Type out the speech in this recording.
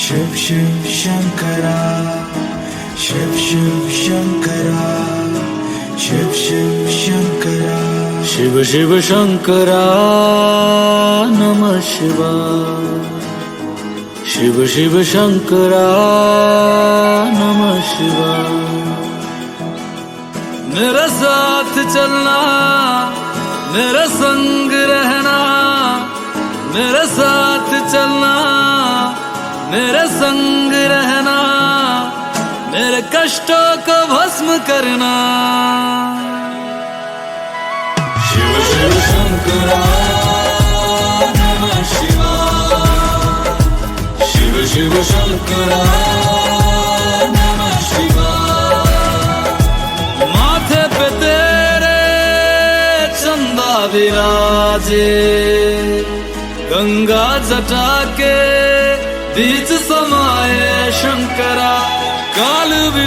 शिव शिव शंकरा, शिव शिव शंकरा, शिव शिव शंकरा, शिव शिव शंकरा नमः शिवाय। शिव शिव शंकरा नमः शिवाय। मेरे साथ चलना, मेरे संग रहना, मेरे साथ चलना, मेरे संग रहना, मेरे कष्टों को भस्म करना। शिव शिव शंकरा नमः शिवाय। शिव शिव शंकरा नमः शिवाय। माथे पे तेरे चंदा विराजे, गंगा जटा के बीच समाये शंकरा। काल भी